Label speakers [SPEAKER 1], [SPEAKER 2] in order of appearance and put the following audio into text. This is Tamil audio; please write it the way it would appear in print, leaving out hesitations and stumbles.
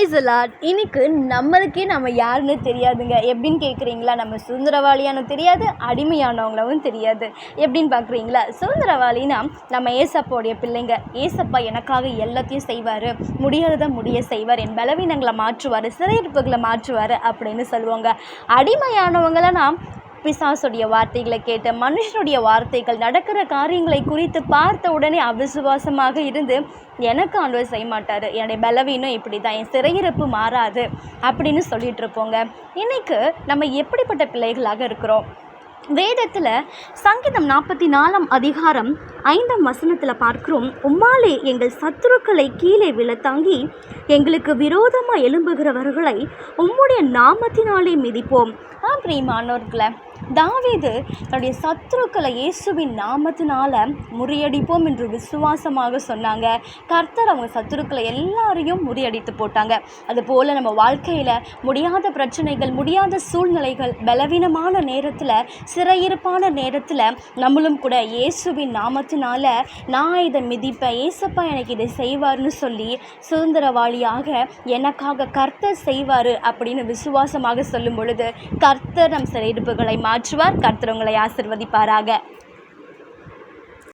[SPEAKER 1] Price Lord. இன்னைக்கு நம்மளுக்கே நம்ம யாருன்னு தெரியாதுங்க. எப்படின்னு கேட்குறீங்களா? நம்ம சுதந்திரவாளியானு தெரியாது, அடிமையானவங்களும் தெரியாது. எப்படின்னு பார்க்குறீங்களா? சுதந்திரவாளினா நம்ம ஏசப்பாவுடைய பிள்ளைங்க. ஏசப்பா எனக்காக எல்லாத்தையும் செய்வார், முடியாததை முடிய செய்வார், என் பலவீனங்களை மாற்றுவார், சிறையிருப்புகளை மாற்றுவார் அப்படின்னு சொல்லுவாங்க. அடிமையானவங்களனா பிசாசுடைய வார்த்தைகளை கேட்டு, மனுஷனுடைய வார்த்தைகள், நடக்கிற காரியங்களை குறித்து பார்த்த உடனே அவிசுவாசமாக இருந்து, எனக்கு ஆண்டவர் செய்ய மாட்டார், என்னுடைய பலவீனம் இப்படி தான், என் சிறையிருப்பு மாறாது அப்படின்னு சொல்லிட்டு இருப்போங்க. இன்னைக்கு நம்ம எப்படிப்பட்ட பிள்ளைகளாக இருக்கிறோம்? வேதத்தில் சங்கீதம் 44 அதிகாரம் 5 பார்க்கிறோம், உம்மாலே எங்கள் சத்துருக்களை கீழே விழத்தாங்கி எங்களுக்கு விரோதமாக எழும்புகிறவர்களை உம்முடைய நாமத்தினாலே மிதிப்போம். பிரியமானோர்களே, தாவீது தன்னுடைய சத்துருக்களை இயேசுவின் நாமத்தினால முறியடிப்போம் என்று விசுவாசமாக சொன்னாங்க. கர்த்தர் அவங்க சத்துருக்களை எல்லாரையும் முறியடித்து போட்டாங்க. அதுபோல் நம்ம வாழ்க்கையில் முடியாத பிரச்சனைகள், முடியாத சூழ்நிலைகள், பலவீனமான நேரத்தில், சிறையிருப்பான நேரத்தில் நம்மளும் கூட இயேசுவின் நாமத்தினால நான் இதை மிதிப்பேன், ஏசப்பா எனக்கு இதை செய்வார்னு சொல்லி சுதந்திரவாளியாக எனக்காக கர்த்தர் செய்வார் அப்படின்னு விசுவாசமாக சொல்லும் பொழுது கர்த்தர் நம் சிறையிருப்புகளை மாற்றுவார். கர்த்தர் உங்களை ஆசீர்வதிப்பாராக.